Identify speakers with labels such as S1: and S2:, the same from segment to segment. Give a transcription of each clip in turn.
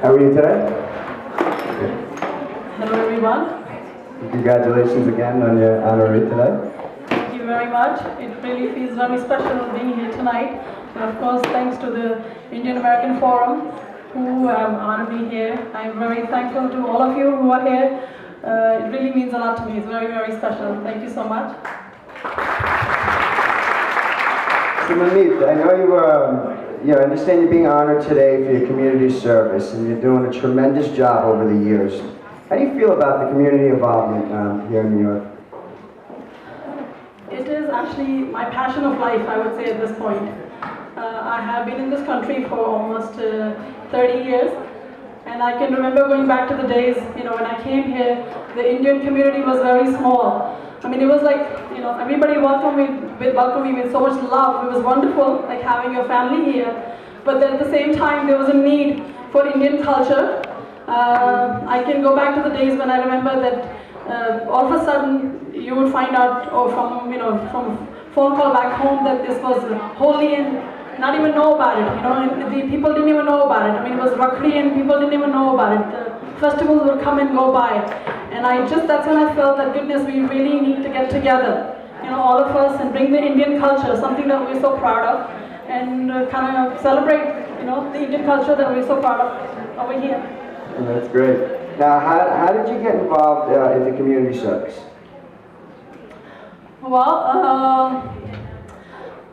S1: How are you today?
S2: Hello everyone.
S1: Congratulations again on your honorary today.
S2: Thank you very much. It really feels very special being here tonight. And of course, thanks to the Indian American Forum who have honored me here. I'm very thankful to all of you who are here. It really means a lot to me. It's very, very special. Thank you so much.
S1: So Manmeet, I know I understand you're being honored today for your community service, and you're doing a tremendous job over the years. How do you feel about the community involvement here in New York?
S2: It is actually my passion of life, I would say at this point. I have been in this country for almost 30 years, and I can remember going back to the days, when I came here, the Indian community was very small. I mean, it was like, everybody welcomed me with so much love. It was wonderful, like having your family here. But then at the same time, there was a need for Indian culture. I can go back to the days when I remember that all of a sudden you would find out, or from a phone call back home, that this was holy and not even know about it. And the people didn't even know about it. I mean, it was Rakhi and people didn't even know about it. The festivals would come and go by. And that's when I felt that, goodness, we really need to get together, all of us, and bring the Indian culture, something that we're so proud of, and kind of celebrate, the Indian culture that we're so proud of over here.
S1: That's great. Now, how did you get involved in the community service?
S2: Well,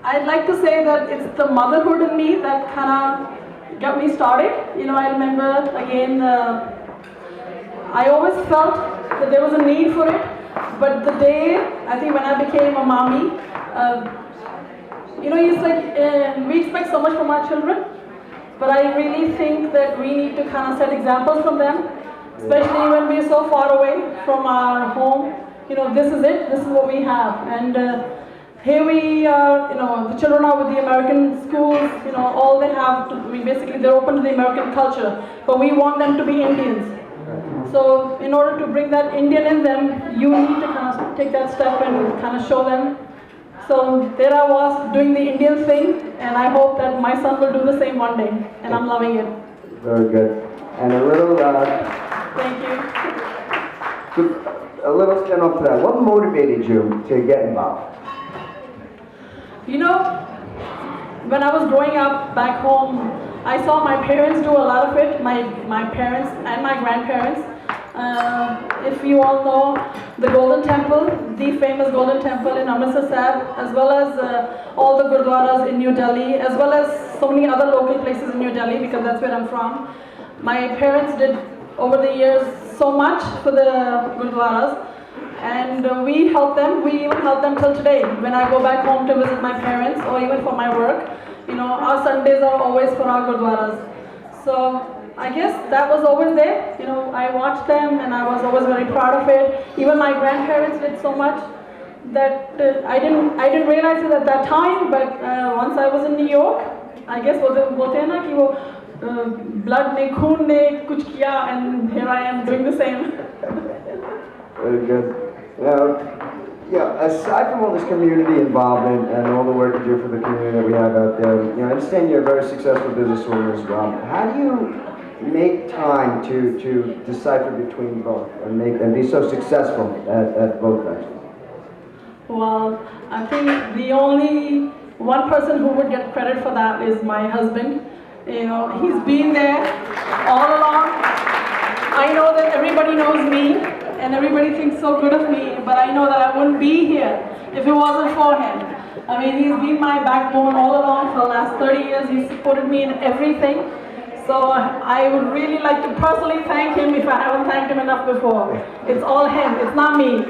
S2: I'd like to say that it's the motherhood in me that kind of got me started. I remember, again, I always felt that there was a need for it, but the day, I think when I became a mommy, it's like, we expect so much from our children, but I really think that we need to kind of set examples from them, especially when we're so far away from our home. This is it, this is what we have. And here we are, the children are with the American schools, all they have to, basically they're open to the American culture, but we want them to be Indians. So in order to bring that Indian in them, you need to kind of take that step and kind of show them. So there I was doing the Indian thing, and I hope that my son will do the same one day, and I'm loving it.
S1: Very good. And a little...
S2: Thank you.
S1: A little spin off to that. What motivated you to get involved?
S2: When I was growing up back home, I saw my parents do a lot of it, my parents and my grandparents. If you all know the Golden Temple, the famous Golden Temple in Amritsar Sahib, as well as all the Gurdwaras in New Delhi, as well as so many other local places in New Delhi, because that's where I'm from. My parents did, over the years, so much for the Gurdwaras, and we help them. We even help them till today. When I go back home to visit my parents, or even for my work, our Sundays are always for our Gurdwaras. So I guess that was always there. I watched them, and I was always very proud of it. Even my grandparents did so much that I didn't realize it at that time. But once I was in New York, I guess bolte hain na ki wo blood ne, khoon ne kuch kiya, and here I am doing the same.
S1: Very good. Aside from all this community involvement and all the work you do for the community that we have out there, I understand you're a very successful businesswoman as well. How do you make time to decipher between both and be so successful at both things?
S2: Well, I think the only one person who would get credit for that is my husband. He's been there all along. I know that everybody knows me and everybody thinks so good of me, but I know that I wouldn't be here if it wasn't for him. I mean, he's been my backbone all along for the last 30 years. He's supported me in everything. So I would really like to personally thank him if I haven't thanked him enough before. It's all him, it's not me.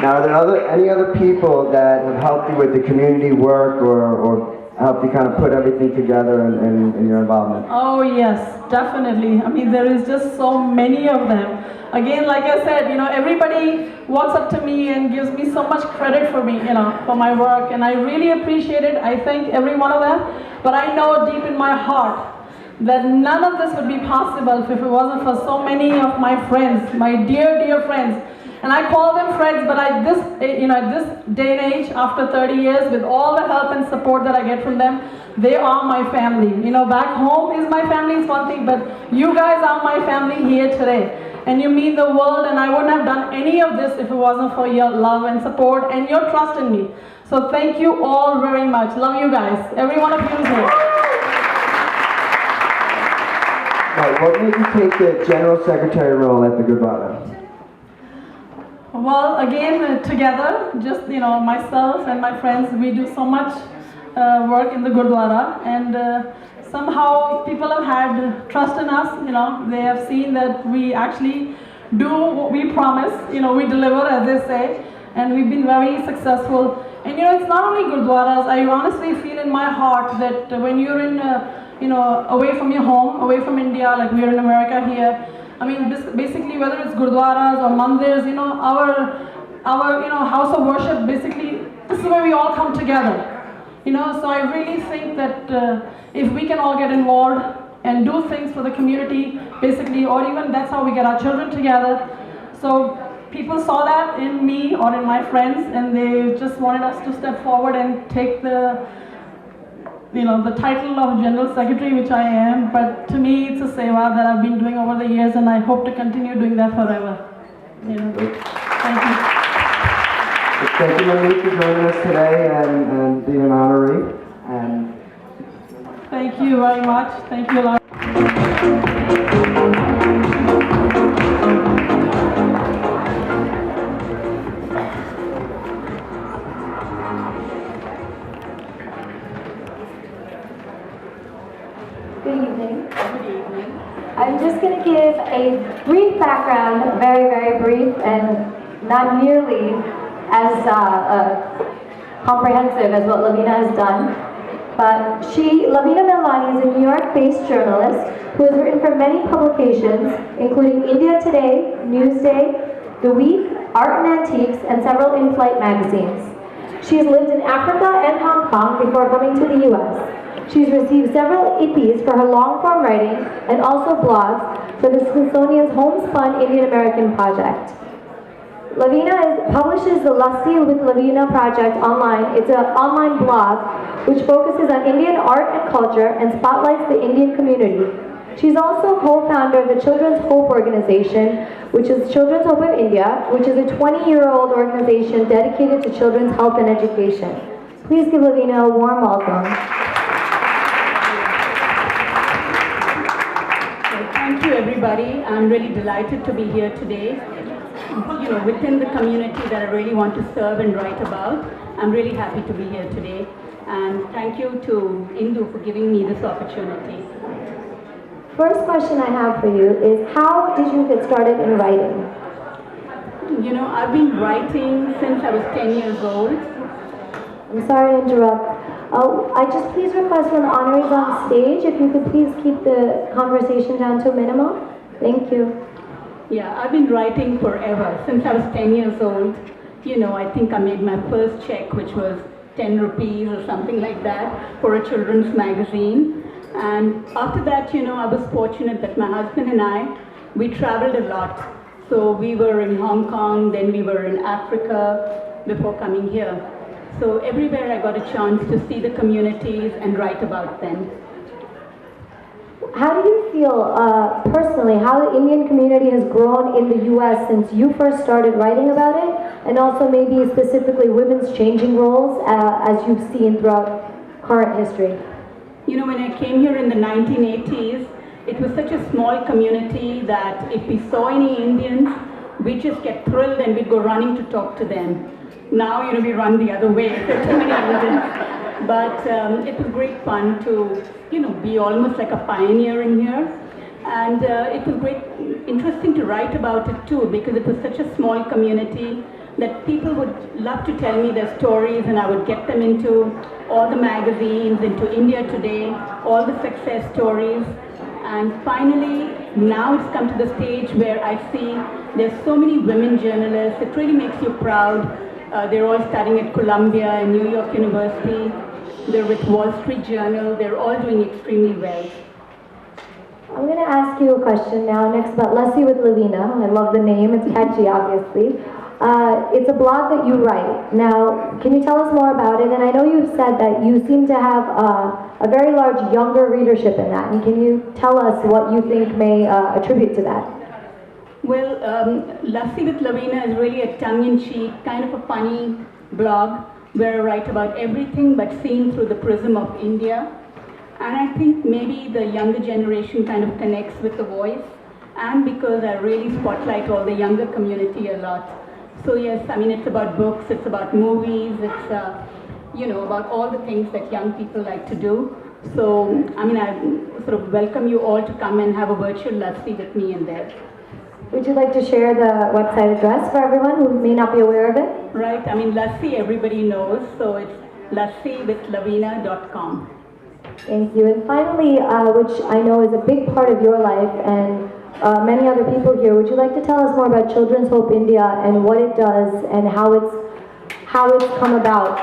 S1: Now, are there any other people that have helped you with the community work or helped you kind of put everything together in your involvement?
S2: Oh yes, definitely. I mean, there is just so many of them. Again, like I said, everybody walks up to me and gives me so much credit for me, for my work, and I really appreciate it. I thank every one of them, but I know deep in my heart that none of this would be possible if it wasn't for so many of my friends, my dear, dear friends. And I call them friends, but at this day and age, after 30 years, with all the help and support that I get from them, they are my family. Back home is my family, is one thing, but you guys are my family here today. And you mean the world, and I wouldn't have done any of this if it wasn't for your love and support and your trust in me. So thank you all very much. Love you guys. Every one of you is here.
S1: Right, what made you take the General Secretary role at the Gurdwara?
S2: Well, again, together, just myself and my friends, we do so much work in the Gurdwara, and somehow people have had trust in us. They have seen that we actually do what we promise. We deliver, as they say, and we've been very successful. And it's not only Gurdwaras. I honestly feel in my heart that when you're in, away from your home, away from India, like we're in America here. I mean, basically, whether it's Gurdwaras or mandirs, our house of worship, basically, this is where we all come together. So I really think that if we can all get involved and do things for the community, basically, or even that's how we get our children together. So people saw that in me or in my friends, and they just wanted us to step forward and take the title of General Secretary, which I am. But to me, it's a seva that I've been doing over the years, and I hope to continue doing that forever. Thank you.
S1: Thank you, Monique, for joining us today and being an honoree. And
S2: thank you very much. Thank you a lot.
S3: Good evening. Good evening. I'm just going to give a brief background, very, very brief, and not nearly as comprehensive as what Lavina has done. But Lavina Melvani is a New York-based journalist who has written for many publications, including India Today, Newsday, The Week, Art and Antiques, and several in-flight magazines. She has lived in Africa and Hong Kong before coming to the U.S. She's received several IPs for her long-form writing and also blogs for the Smithsonian's Homespun Indian American Project. Lavina publishes the Lassi with Lavina project online. It's an online blog which focuses on Indian art and culture and spotlights the Indian community. She's also co-founder of the Children's Hope organization, which is Children's Hope of India, which is a 20-year-old organization dedicated to children's health and education. Please give Lavina a warm welcome.
S4: Thank you, everybody. I'm really delighted to be here today. Within the community that I really want to serve and write about, I'm really happy to be here today. And thank you to Indu for giving me this opportunity.
S3: First question I have for you is, how did you get started in writing?
S4: I've been writing since I was 10 years old.
S3: I'm sorry to interrupt. I just please request from the honorees on stage, if you could please keep the conversation down to a minimum. Thank you.
S4: Yeah, I've been writing forever, since I was 10 years old. I think I made my first check, which was 10 rupees or something like that, for a children's magazine. And after that, I was fortunate that my husband and we traveled a lot. So we were in Hong Kong, then we were in Africa before coming here. So everywhere I got a chance to see the communities and write about them.
S3: How do you feel personally, how the Indian community has grown in the U.S. since you first started writing about it, and also maybe specifically women's changing roles as you've seen throughout current history?
S4: When I came here in the 1980s, it was such a small community that if we saw any Indians, we just get thrilled and we'd go running to talk to them. Now, we run the other way. There are too many Indians. But it was great fun to, be almost like a pioneer in here. And it was interesting to write about it too, because it was such a small community that people would love to tell me their stories, and I would get them into all the magazines, into India Today, all the success stories. And finally, now it's come to the stage where I see there's so many women journalists. It really makes you proud. They're all studying at Columbia and New York University. They're with Wall Street Journal. They're all doing extremely well.
S3: I'm going to ask you a question now, next about Lassi with Lavina. I love the name, it's catchy, obviously. It's a blog that you write. Now, can you tell us more about it? And I know you've said that you seem to have a very large younger readership in that. And can you tell us what you think may attribute to that?
S4: Well, Lassi with Lavina is really a tongue-in-cheek, kind of a funny blog where I write about everything but seen through the prism of India. And I think maybe the younger generation kind of connects with the voice, and because I really spotlight all the younger community a lot. So yes, I mean, it's about books, it's about movies, it's about all the things that young people like to do. So, I mean, I sort of welcome you all to come and have a virtual Lassi with me in there.
S3: Would you like to share the website address for everyone who may not be aware of it?
S4: Right, I mean, Lassi everybody knows, so it's lassiwithlavina.com.
S3: Thank you. And finally, which I know is a big part of your life and many other people here, would you like to tell us more about Children's Hope India and what it does and how it's come about?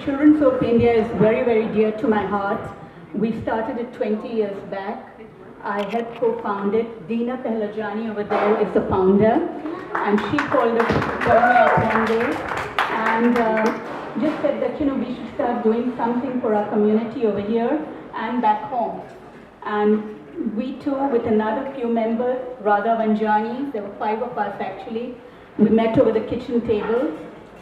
S4: Children's Hope India is very, very dear to my heart. We started it 20 years back. I helped co-found it. Deena Pehlajani over there is the founder, and she called me up one day and just said that we should start doing something for our community over here and back home. And we too, with another few members, Radha Vanjani, there were 5 of us actually, we met over the kitchen table,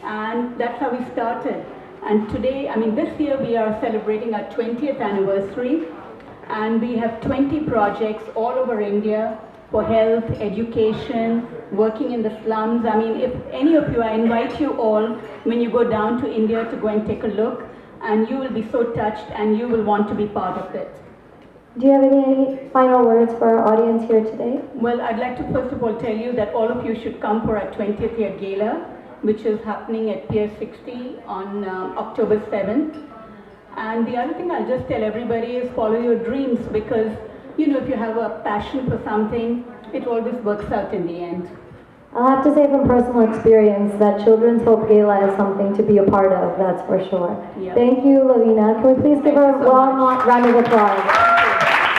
S4: and that's how we started. And today, I mean, this year we are celebrating our 20th anniversary, and we have 20 projects all over India for health, education, working in the slums. I mean, if any of you, I invite you all, when you go down to India, to go and take a look, and you will be so touched and you will want to be part of it.
S3: Do you have any final words for our audience here today?
S4: Well, I'd like to first of all tell you that all of you should come for our 20th year gala, which is happening at Pier 60 on October 7th. And the other thing I'll just tell everybody is follow your dreams, because if you have a passion for something, it always works out in the end.
S3: I'll have to say from personal experience that Children's Hope Gala is something to be a part of, that's for sure.
S4: Yep.
S3: Thank you, Lavina. Can we please give her a round of applause?